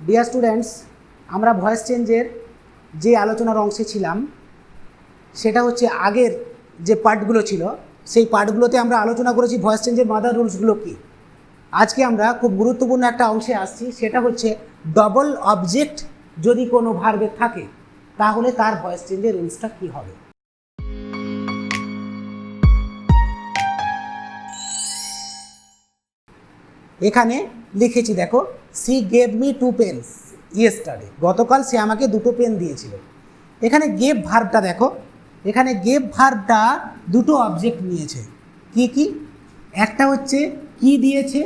Dear students, আমরা voice চেঞ্জের যে আলোচনার অংশে ছিলাম সেটা হচ্ছে আগের যে পার্টগুলো ছিল সেই পার্টগুলোতে আমরা আলোচনা করেছি ভয়েস চেঞ্জের মাদার রুলসগুলো কী। আজকে আমরা খুব গুরুত্বপূর্ণ একটা অংশে আসছি, সেটা হচ্ছে ডবল অবজেক্ট যদি কোনো ভার্বে থাকে তাহলে তার ভয়েস চেঞ্জের রুলসটা কী হবে। এখানে লিখেছি দেখো, she gave me 2 pens yesterday, গতকাল সে আমাকে 2টো পেন দিয়েছিল। এখানে গেভ ভার্বটা দেখো, এখানে গেভ ভার্বটা দুটো অবজেক্ট নিয়েছে। কি কি? একটা হচ্ছে কি দিয়েছে,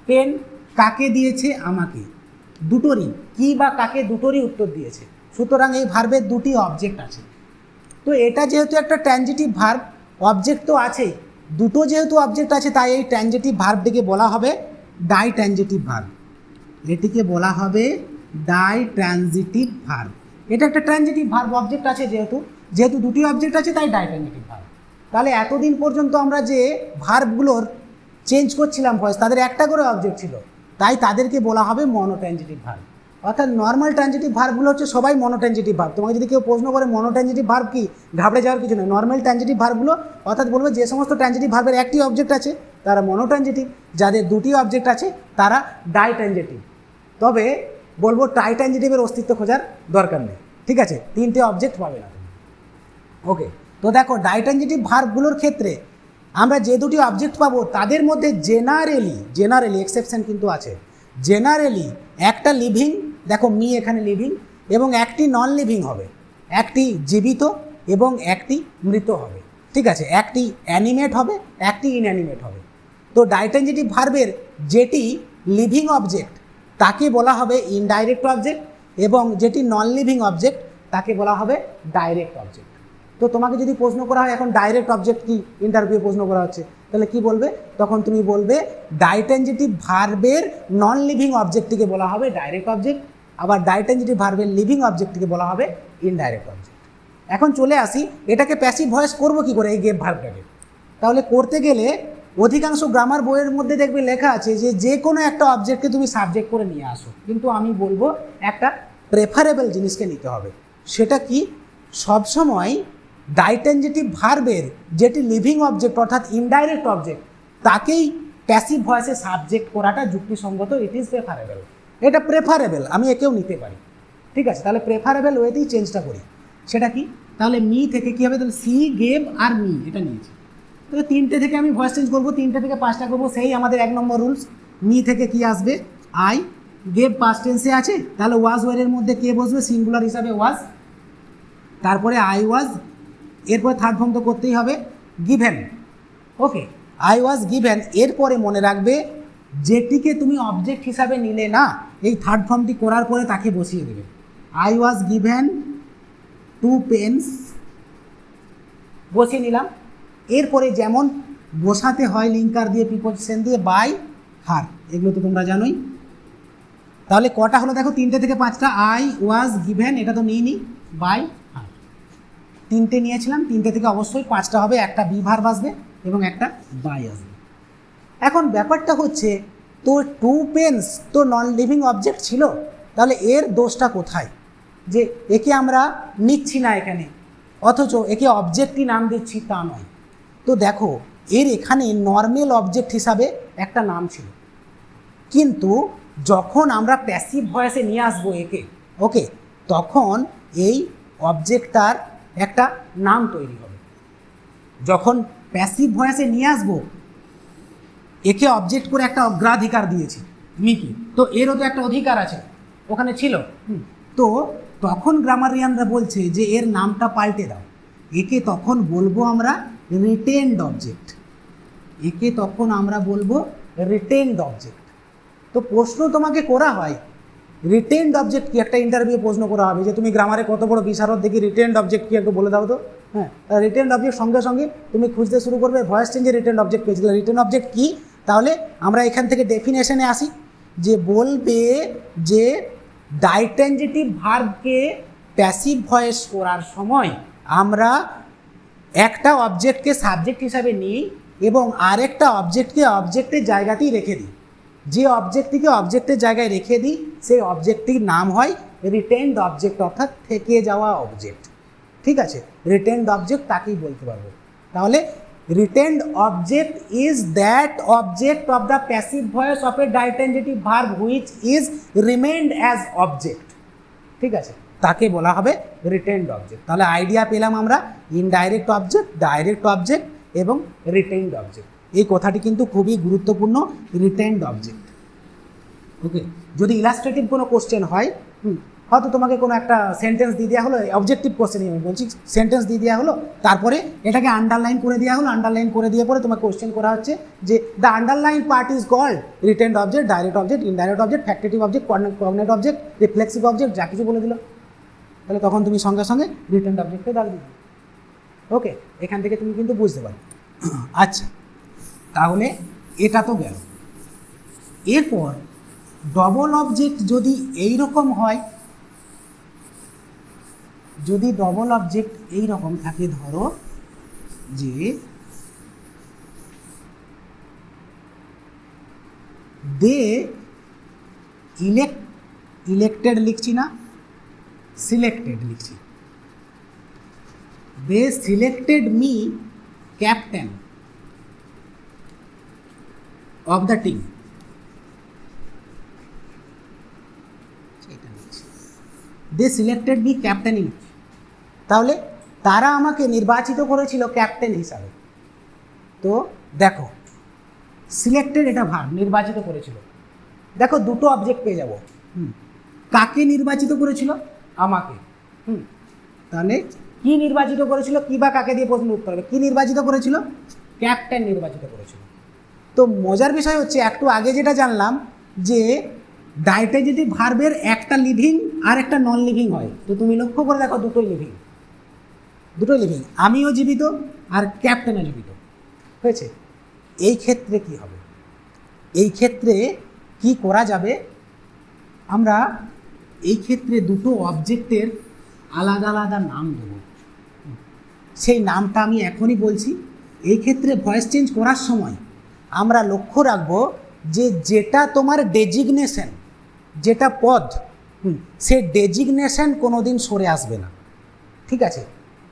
পেন কাকে দিয়েছে, আমাকে, দুটোরই কি বা কাকে দুটোরই উত্তর দিয়েছে। সুতরাং এই ভার্বের দুটি অবজেক্ট আছে। তো এটা যেহেতু একটা ট্রানজিটিভ ভার্ব, অবজেক্ট তো আছেই, দুটো যেহেতু অবজেক্ট আছে তাই এই ট্রানজিটিভ ভার্বটিকে বলা হবে ডাই ট্রানজিটিভ ভার্ব। এটিকে বলা হবে ডাই ট্রানজিটিভ ভার্ব। এটা একটা ট্রানজিটিভ ভার্ব, অবজেক্ট আছে যেহেতু দুটি অবজেক্ট আছে তাই ডাই ট্রানজিটিভ ভার্ব। তাহলে এতদিন পর্যন্ত আমরা যে ভার্বগুলোর চেঞ্জ করছিলাম ভয়েস, তাদের একটা করে অবজেক্ট ছিল, তাই তাদেরকে বলা হবে মনোট্রানজিটিভ ভার্ব। অর্থাৎ নর্মাল ট্রানজিটিভ ভার্বগুলো হচ্ছে সবাই মনোট্রানজিটিভ ভার্ব। তোমাকে যদি কেউ প্রশ্ন করে মনোট্রানজিটিভ ভার্ব কি, ঘাবড়ে যাওয়ার কিছু নেই। নর্মাল ট্রানজিটিভ ভার্বগুলো অর্থাৎ বলবে যে সমস্ত ট্রানজিটিভ ভার্বের একটি অবজেক্ট আছে তারা মনোট্রানজিটিভ, যাদের দুটি অবজেক্ট আছে তারা ডাই ট্রানজিটিভ। তবে বলবো ট্রাই ট্রানজিটিভের অস্তিত্ব খোঁজার দরকার নেই, ঠিক আছে? 3টে অবজেক্ট পাবে না তুমি। ওকে, তো দেখো ডাই ট্রানজিটিভ ভার্বগুলোর ক্ষেত্রে আমরা যে দুটি অবজেক্ট পাবো তাদের মধ্যে জেনারেলি এক্সেপশন কিন্তু আছে। জেনারেলি একটা লিভিং, দেখো মি এখানে লিভিং, এবং একটি নন লিভিং হবে, একটি জীবিত এবং একটি মৃত হবে, ঠিক আছে? একটি অ্যানিমেট হবে, একটি ইনঅ্যানিমেট হবে। তো ডাই ট্রানজিটিভ ভার্বের যেটি লিভিং অবজেক্ট তাকে বলা হবে ইনডাইরেক্ট অবজেক্ট, এবং যেটি নন লিভিং অবজেক্ট তাকে বলা হবে ডাইরেক্ট অবজেক্ট। তো তোমাকে যদি প্রশ্ন করা হয় এখন ডাইরেক্ট অবজেক্ট কি, ইন্টারভিউ প্রশ্ন করা হচ্ছে, তাহলে কি বলবে? তখন তুমি বলবে ডাই ট্রানজিটিভ ভার্বের নন লিভিং অবজেক্টটিকে বলা হবে ডাইরেক্ট অবজেক্ট, আবার ডাই ট্রানজিটিভ ভার্বের লিভিং অবজেক্টটিকে বলা হবে ইনডাইরেক্ট অবজেক্ট। এখন চলে আসি, এটাকে প্যাসিভ ভয়েস করবো কি করে এই গেভ ভার্বটাকে? তাহলে করতে গেলে অধিকাংশ গ্রামার বইয়ের মধ্যে দেখবে লেখা আছে যে কোনো একটা অবজেক্টকে তুমি সাবজেক্ট করে নিয়ে আসো, কিন্তু আমি বলবো একটা প্রেফারেবল জিনিসকে নিতে হবে। সেটা কি? সবসময় ডাই ট্রানজিটিভ ভার্বের যেটি লিভিং অবজেক্ট অর্থাৎ ইনডাইরেক্ট অবজেক্ট তাকেই প্যাসিভ ভয়েসে সাবজেক্ট করাটা যুক্তিসঙ্গত। ইট ইজ প্রেফারেবল, এটা প্রেফারেবল, আমি একেও নিতে পারি, ঠিক আছে? তাহলে প্রেফারেবল ওয়েতেই চেঞ্জটা করি। সেটা কি? তাহলে মি থেকে কী হবে? তাহলে সি গেভ আর মি এটা নিয়েছি, তাহলে 3টে থেকে আমি ভয়েস চেঞ্জ করবো, 3টে থেকে 5টা করবো, সেই আমাদের 1 নম্বর রুলস। মি থেকে কি আসবে? আই, গেভ পাস্ট টেন্সে আছে, তাহলে ওয়াজ ওয়ারের মধ্যে কে বসবে? সিঙ্গুলার হিসাবে ওয়াজ, তারপরে আই ওয়াজ, এরপরে থার্ড ফর্ম তো করতেই হবে given. Okay, I was given, এরপরে মনে রাখবে যেটিকে তুমি অবজেক্ট হিসাবে নিলে না, এই থার্ড ফর্মটি করার পরে তাকে বসিয়ে দেবে। আই ওয়াজ গিভেন 2 পেন্স বসিয়ে নিলাম। এরপরে যেমন বসাতে হয় লিঙ্কার দিয়ে, প্রিপোজিশন দিয়ে, বাই হার, এগুলো তো তোমরা জানোই। তাহলে কটা হলো দেখো, 3টে থেকে 5টা। আই ওয়াজ গিভেন এটা তো নিইনি, বাই হার 3টে নিয়েছিলাম, 3টে থেকে অবশ্যই 5টা হবে, একটা বি ভার্ব আসবে এবং একটা বাই আসবে। এখন ব্যাপারটা হচ্ছে, তো 2 পেন্স তো নন লিভিং অবজেক্ট ছিল, তাহলে এর দোষটা কোথায় যে একে আমরা নিচ্ছি না এখানে, অথচ একে অবজেক্টই নাম দিচ্ছি তা নয়? তো দেখো, এর এখানে নর্মাল অবজেক্ট হিসাবে একটা নাম ছিল, কিন্তু যখন আমরা প্যাসিভ ভয়েসে নিয়ে আসবো একে, ওকে, তখন এই অবজেক্টটার একটা নাম তৈরি হবে। যখন প্যাসিভ ভয়েসে নিয়ে আসবো একে অবজেক্ট করে একটা অগ্রাধিকার দিয়েছি মিকি, তো এরও তো একটা অধিকার আছে ওখানে ছিল। তো তখন গ্রামারিয়ানরা বলছে যে এর নামটা পাল্টে দাও, একে তখন বলবো আমরা রিটেনড অবজেক্ট, একে তখন আমরা বলবো রিটেনড অবজেক্ট। তো প্রশ্ন তোমাকে করা হয় রিটেনড অবজেক্ট কি, একটা ইন্টারভিউ প্রশ্ন করা হবে যে তুমি গ্রামারে কত বড় বিশারদ, দেখি রিটেনড অবজেক্ট কি একটু বলে দাও তো। হ্যাঁ, রিটেনড অবজেক্ট সঙ্গে সঙ্গে তুমি খুঁজতে শুরু করবে ভয়েস চেঞ্জে রিটেনড অবজেক্ট পেয়েছিল। রিটেনড অবজেক্ট কি? তাহলে আমরা এখান থেকে ডেফিনেশনে আসি, যে বলবে যে ডাই ট্রানজিটিভ ভার্বকে প্যাসিভ ভয়েস করার সময় আমরা একটা অবজেক্টকে সাবজেক্ট হিসাবে নিই এবং আরেকটা অবজেক্টকে অবজেক্টের জায়গাতেই রেখে দিই। যে অবজেক্টটিকে অবজেক্টের জায়গায় রেখে দিই সেই অবজেক্টটির নাম হয় রিটেনড অবজেক্ট, অর্থাৎ থেকে যাওয়া অবজেক্ট। ঠিক আছে, রিটেনড অবজেক্ট তাকেই বলতে পারবো। তাহলে retained object is that object of the passive voice of a ditransitive verb which is remained as object. ঠিক আছে, তাকে বলা হবে রিটেনড অবজেক্ট। তাহলে আইডিয়া পেলাম আমরা ইনডাইরেক্ট অবজেক্ট, ডাইরেক্ট অবজেক্ট এবং রিটেনড অবজেক্ট। এই কথাটি কিন্তু খুবই গুরুত্বপূর্ণ, রিটেনড অবজেক্ট। ওকে, যদি ইলাস্ট্রেটিভ কোনো কোশ্চেন হয়, হয়তো তোমাকে কোনো একটা সেন্টেন্স দিয়ে দেওয়া হলো, অবজেক্টিভ কোশ্চেনই আমি বলছি, সেন্টেন্স দিয়ে দেওয়া হলো, তারপরে এটাকে আন্ডারলাইন করে দেওয়া হলো, আন্ডারলাইন করে দিয়ে পরে তোমাকে কোশ্চেন করা হচ্ছে যে the underline part is called retained object, direct object, indirect object, factitive object, cognate object, reflexive object, যা কিছু বলে দিল, তাহলে তখন তুমি সঙ্গে সঙ্গে রিটেনড অবজেক্টে দাগ দিবে। ওকে, এখান থেকে তুমি কিন্তু বুঝতে পারো। আচ্ছা, তাহলে এটা তো গেল। এরপর ডবল অবজেক্ট যদি এই রকম হয়, যদি ডবল অবজেক্ট এই রকম থাকে, ধরো যে দে ইলেক্টেড লিখছি না, সিলেক্টেড লিখছি, they selected me captain of the team, they selected me captain in, তাহলে তারা আমাকে নির্বাচিত করেছিল ক্যাপ্টেন হিসাবে। তো দেখো সিলেক্টেড এটা ভার্ব, নির্বাচিত করেছিল, দেখো দুটো অবজেক্ট পেয়ে যাব। কাকে নির্বাচিত করেছিল? আমাকে। তাহলে কি নির্বাচিত করেছিল, কি বা কাকে দিয়ে প্রশ্ন উত্তর হবে, কি নির্বাচিত করেছিল? ক্যাপ্টেন নির্বাচিত করেছিল। তো মজার বিষয় হচ্ছে একটু আগে যেটা জানলাম যে ডাইটেনজেটিভ ভার্বের একটা লিভিং আর একটা নন লিভিং হয়, তো তুমি লক্ষ্য করে দেখো দুটোই লিভিং, দুটোই লিভিং, আমিও জীবিত আর ক্যাপ্টেনও জীবিত হয়েছে। এই ক্ষেত্রে কি হবে? এই ক্ষেত্রে কি করা যাবে, আমরা এই ক্ষেত্রে দুটো অবজেক্টের আলাদা আলাদা নাম দেব। সেই নামটা আমি এখনই বলছি। এই ক্ষেত্রে ভয়েস চেঞ্জ করার সময় আমরা লক্ষ্য রাখবো যে যেটা তোমার ডেজিগনেশন, যেটা পদ, সে ডেজিগনেশন কোনো দিন সরে আসবে না। ঠিক আছে,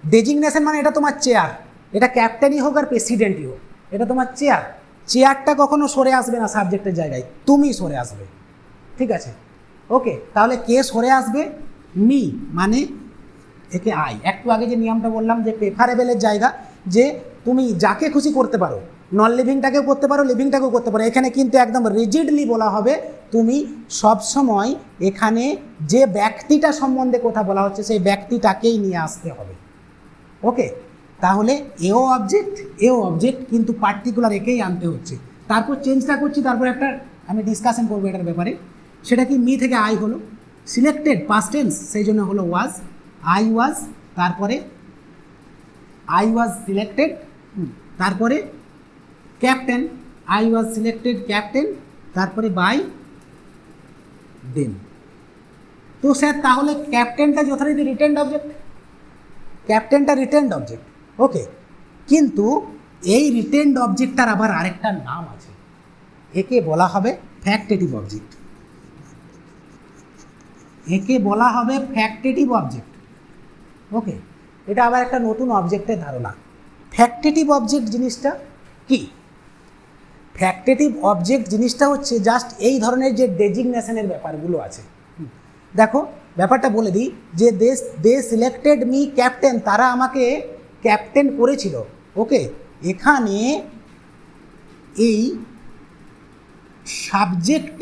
ডেজিগনেশন মানে এটা তোমার চেয়ার, এটা ক্যাপ্টেনই হোক আর প্রেসিডেন্টই হোক, এটা তোমার চেয়ার, চেয়ারটা কখনো সরে আসবে না সাবজেক্টের জায়গায়, তুমি সরে আসবে। ঠিক আছে, ওকে, তাহলে কে সরে আসবে? মি, মানে একে আই। একটু আগে যে নিয়মটা বললাম যে প্রেফারেবলের জায়গা, যে তুমি যাকে খুশি করতে পারো, নন লিভিংটাকেও করতে পারো, লিভিংটাকেও করতে পারো, এখানে কিন্তু একদম রিজিডলি বলা হবে তুমি সবসময় এখানে যে ব্যক্তিটা সম্বন্ধে কথা বলা হচ্ছে সেই ব্যক্তিটাকেই নিয়ে আসতে হবে। ওকে, তাহলে এও অবজেক্ট কিন্তু পার্টিকুলার একেই আনতে হচ্ছে। তারপর চেঞ্জটা করছি, তারপর একটা আমি ডিসকাশন করবো এটার ব্যাপারে। সেটা কি, মি থেকে আই হলো, সিলেক্টেড পাস্ট টেন্স সেই জন্য হলো ওয়াজ, আই ওয়াজ, তারপরে আই ওয়াজ সিলেক্টেড, তারপরে captain, I was selected captain, তারপরে বাই দেম। তো স্যার তাহলে ক্যাপ্টেনটা যথারীতি রিটেন্ড অবজেক্ট, ক্যাপ্টেনটা রিটেন্ড অবজেক্ট। ওকে, কিন্তু এই রিটেন্ড অবজেক্টটার আবার আরেকটা নাম আছে, একে বলা হবে ফ্যাক্টেটিভ অবজেক্ট, একে বলা হবে ফ্যাক্টেটিভ অবজেক্ট। ওকে, এটা আবার একটা নতুন অবজেক্টের ধারণা। ফ্যাক্টেটিভ অবজেক্ট জিনিসটা কি? ফ্যাক্টেটিভ অবজেক্ট জিনিসটা হচ্ছে জাস্ট এই ধরনের যে ডেজিগনেশনের ব্যাপারগুলো আছে। দেখো ব্যাপারটা বলে দিই যে দে সিলেক্টেড মি ক্যাপ্টেন, তারা আমাকে ক্যাপ্টেন করেছিল। ওকে, এখানে এই সাবজেক্ট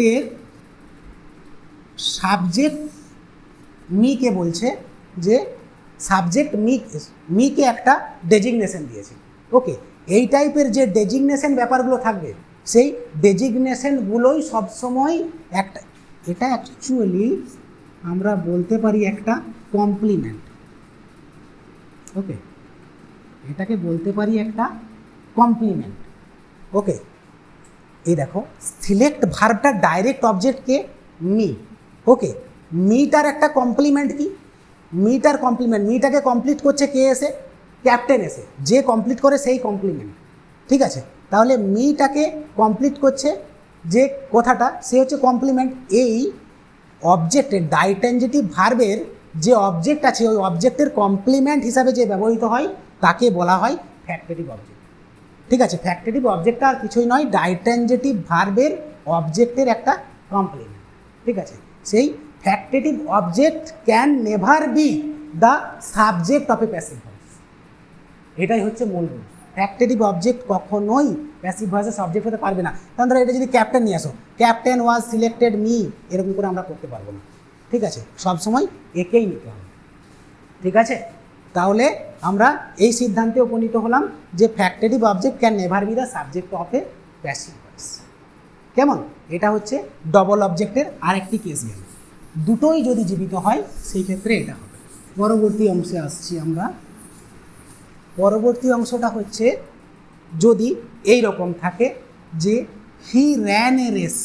মিকে বলছে যে সাবজেক্ট মিকে একটা ডেজিগনেশন দিয়েছে। ওকে, এই টাইপের যে ডেজিগনেশন ব্যাপারগুলো থাকবে সেই ডেজিগনেশনগুলোই সবসময় একটা, এটা অ্যাকচুয়ালি আমরা বলতে পারি একটা কমপ্লিমেন্ট। ওকে, এটাকে বলতে পারি একটা কমপ্লিমেন্ট। ওকে, এই দেখো সিলেক্ট ভার্বটার ডাইরেক্ট অবজেক্টকে মি। ওকে, মিটার একটা কমপ্লিমেন্ট কি? মিটার কমপ্লিমেন্ট, মিটাকে কমপ্লিট করছে কে এসে? ক্যাপ্টেন এসে, যে কমপ্লিট করে সেই কমপ্লিমেন্ট। ঠিক আছে, তাহলে মিটাকে কমপ্লিট করছে যে কথাটা সে হচ্ছে কমপ্লিমেন্ট। এই অবজেক্টের ডাইট্রানজিটিভ ভার্বের যে অবজেক্ট আছে ওই অবজেক্টের কমপ্লিমেন্ট হিসাবে যে ব্যবহৃত হয় তাকে বলা হয় ফ্যাক্টেটিভ অবজেক্ট। ঠিক আছে, ফ্যাক্টেটিভ অবজেক্টটা আর কিছুই নয়, ডাইট্রানজিটিভ ভার্বের অবজেক্টের একটা কমপ্লিমেন্ট। ঠিক আছে, সেই factitive object can never be the subject of A passive voice. এটাই হচ্ছে মূল রুল। ফ্যাক্টেটিভ অবজেক্ট কখনোই প্যাসিভ ভয়েসের সাবজেক্ট হতে পারবে না। কারণ ধরো এটা যদি ক্যাপ্টেন নিয়ে আসো, ক্যাপ্টেন ওয়াজ সিলেক্টেড মি, এরকম করে আমরা করতে পারবো না। ঠিক আছে, সবসময় একেই নিতে হবে। ঠিক আছে, তাহলে আমরা এই সিদ্ধান্তে উপনীত হলাম যে factitive object can never be the subject of A passive voice. কেমন? এটা হচ্ছে ডবল অবজেক্টের আরেকটি কেস গেল। দুটোই যদি জীবিত হয় সেই ক্ষেত্রে এটা হবে। পরবর্তী অংশে আসছি আমরা। পরবর্তী অংশটা হচ্ছে যদি এই রকম থাকে যে he ran a race,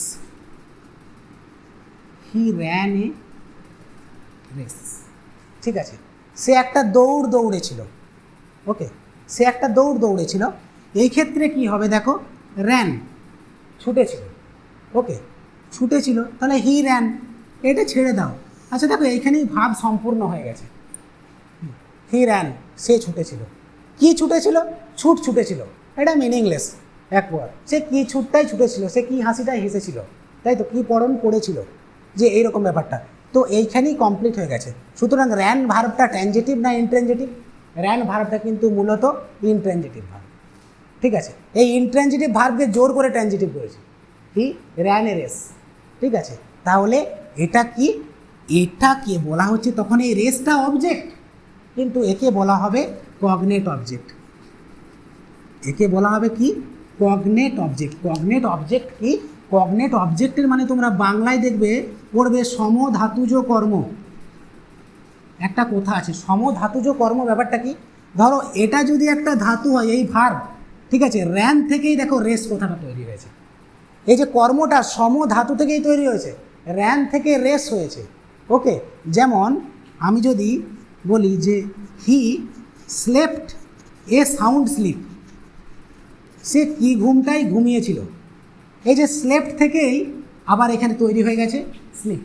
he ran a race. ঠিক আছে, সে একটা দৌড় দৌড়েছিল। ওকে, সে একটা দৌড় দৌড়েছিল। এই ক্ষেত্রে কি হবে দেখো, র্যান ছুটেছিল। ওকে, ছুটেছিল, তাহলে হি র্যান, এটা ছেড়ে দাও। আচ্ছা দেখো এইখানেই ভাব সম্পূর্ণ হয়ে গেছে। হি র্যান, সে ছুটেছিল। কি ছুটেছিল? ছুট ছুটেছিল। এটা মিনিংলেস এক ওয়ার্ড। সে কি ছুটটাই ছুটেছিল, সে কি হাসিটাই হেসেছিল, তাই তো, কি পড়ন পড়েছিল, যে এইরকম ব্যাপারটা। তো এইখানেই কমপ্লিট হয়ে গেছে। সুতরাং র্যান ভার্বটা ট্রানজিটিভ না ইনট্রানজিটিভ? র্যান ভার্বটা কিন্তু মূলত ইনট্রানজিটিভ ভার্ব। ঠিক আছে, এই ইনট্রানজিটিভ ভার্বকে জোর করে ট্রানজিটিভ করেছে, হি র্যান এ রেস। ঠিক আছে, তাহলে এটা কি, এটাকে বলা হচ্ছে তখন এই রেসটা অবজেক্ট, কিন্তু একে বলা হবে কগনেট অবজেক্ট। একে বলা হবে কি? Cognate object. কগনেট অবজেক্ট কি? কগনেট অবজেক্টের মানে তোমরা বাংলায় দেখবে পড়বে সমধাতুজ কর্ম। একটা কথা আছে, সমধাতুজ কর্ম ব্যাপারটা কি? ধরো এটা যদি একটা ধাতু হয়, এই ভার্ব, ঠিক আছে, র্যান থেকেই দেখো রেস কথাটা তৈরি হয়েছে। এই যে কর্মটা সমধাতু থেকেই তৈরি হয়েছে, র্যান থেকে রেস হয়েছে। ওকে, যেমন আমি যদি বলি যে he slept a sound sleep, সে কি ঘুমটাই ঘুমিয়েছিল। এই যে স্লেপ্ট থেকেই আবার এখানে তৈরি হয়ে গেছে স্লিপ।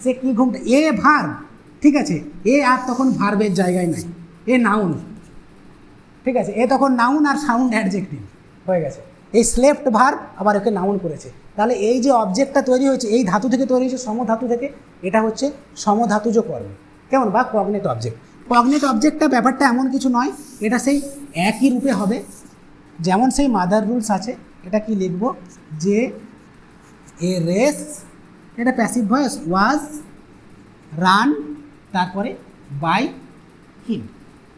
সে কি ঘুমটা, এ ভার্ব, ঠিক আছে, এ আর তখন ভার্বের জায়গায় নাই, এ নাউন। ঠিক আছে, এ তখন নাউন আর সাউন্ড অ্যাডজেক্টিভ হয়ে গেছে। এই স্লেপ্ট ভার্ব আবার একে নাউন করেছে। তাহলে এই যে অবজেক্টটা তৈরি হয়েছে এই ধাতু থেকে তৈরি হয়েছে, সমধাতু থেকে, এটা হচ্ছে সমধাতুজ কর্ম। কেমন? বা কগনেট অবজেক্ট। কগনেট অবজেক্টটা ব্যাপারটা এমন কিছু নয়, এটা সেই একই রূপে হবে। যেমন সেই মাদার রুলস আছে, এটা কি লিখব যে এ রেস, এটা প্যাসিভ ভয়েস, ওয়াজ রান, তারপরে বাই হিম।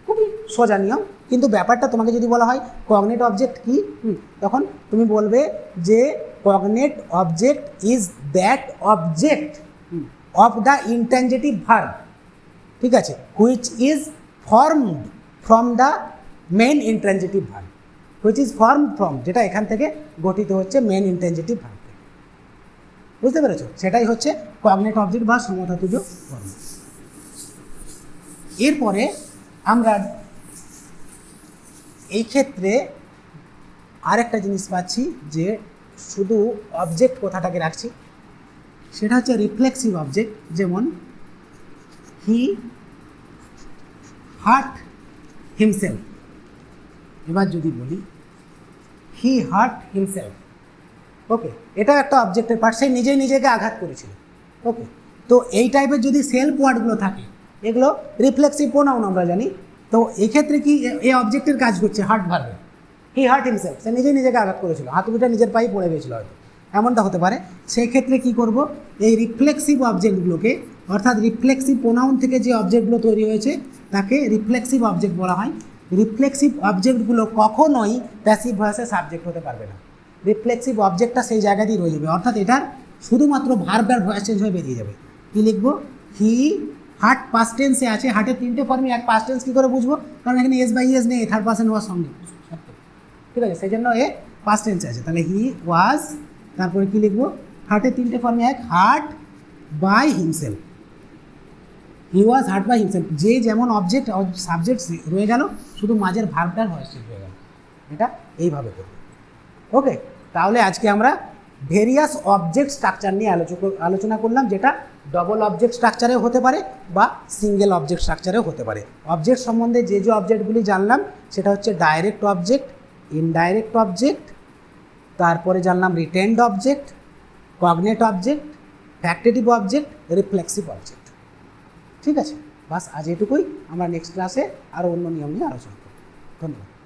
খুবই সোজা নিয়ম। কিন্তু ব্যাপারটা তোমাকে যদি বলা হয় কগনেট অবজেক্ট কি, তখন তুমি বলবে যে cognate object is that object of the intransitive verb, ঠিক আছে, which is formed from the main intransitive verb, which is formed from, যেটা এখান থেকে গঠিত হচ্ছে মেন ইনট্রানজিটিভ ভার্ব থেকে। বুঝতে পেরেছো? সেটাই হচ্ছে কগনেট অবজেক্ট বা সমধাতুজ কর্ম। এরপরে আমরা এই ক্ষেত্রে আরেকটা জিনিস পাচ্ছি যে শুধু অবজেক্ট কথাটাকে রাখছি, সেটা হচ্ছে রিফ্লেক্সিভ অবজেক্ট। যেমন হি হার্ট হিমসেলফ। এবার যদি বলি হি হার্ট হিমসেলফ, ওকে, এটাও একটা অবজেক্টের পার্ট, সে নিজেই নিজেকে আঘাত করেছিল। ওকে, তো এই টাইপের যদি সেলফ ওয়ার্ডগুলো থাকে এগুলো রিফ্লেক্সিভ প্রোনাউন আমরা জানি। তো এই ক্ষেত্রে কি এই অবজেক্টের কাজ করছে হার্ট ভার্বে, হি হার্ট হিমসেলফ, সে নিজেই নিজেকে আঘাত করেছিল, হাতুড়িটা নিজের পায়ে পড়ে গিয়েছিল হয়তো, এমনটা হতে পারে। সেই ক্ষেত্রে কি করব, এই রিফ্লেক্সিভ অবজেক্টগুলোকে, অর্থাৎ রিফ্লেক্সিভ প্রোনাউন থেকে যে অবজেক্টগুলো তৈরি হয়েছে তাকে রিফ্লেক্সিভ অবজেক্ট বলা হয়। রিফ্লেক্সিভ অবজেক্টগুলো কখনোই প্যাসিভ ভয়েসের সাবজেক্ট হতে পারবে না। রিফ্লেক্সিভ অবজেক্টটা সেই জায়গাতেই রয়ে যাবে, অর্থাৎ এটার শুধুমাত্র ভার্ব আর ভয়েস চেঞ্জ হয়ে বেরিয়ে যাবে। কী লিখবো, হি হার্ট পাস্ট টেন্সে আছে, হার্টের তিনটে ফর্মে এক পাস্ট টেন্স কী করে বুঝবো, কারণ এখানে এস বাই এস নেই, থার্ড পার্সন ওয়াজ সঙ্গে, ঠিক আছে, সেই জন্য এ পাস্ট টেন্সে আছে। তাহলে হি ওয়াজ, তারপরে কী লিখবো, হার্টের তিনটে ফর্মে এক, hurt by himself, he was hurt by himself. যে যেমন অবজেক্ট সাবজেক্ট রয়ে গেল, শুধু মাঝের ভার্বটার ভয়েস চেঞ্জ হয়ে গেল। এটা এইভাবে করবে। ওকে, তাহলে আজকে আমরা ভেরিয়াস অবজেক্ট স্ট্রাকচার নিয়ে আলোচনা করলাম, যেটা ডবল অবজেক্ট স্ট্রাকচারেও হতে পারে বা সিঙ্গেল অবজেক্ট স্ট্রাকচারেও হতে পারে। অবজেক্ট সম্বন্ধে যে যে অবজেক্টগুলি জানলাম সেটা হচ্ছে ডাইরেক্ট অবজেক্ট, ইনডাইরেক্ট অবজেক্ট, তারপরে জানলাম retained object, cognate object, factitive object, reflexive object. ঠিক আছে, বাস আজ এটুকুই। আমরা নেক্সট ক্লাসে আরও অন্য নিয়ম নিয়ে আলোচনা করব। ধন্যবাদ।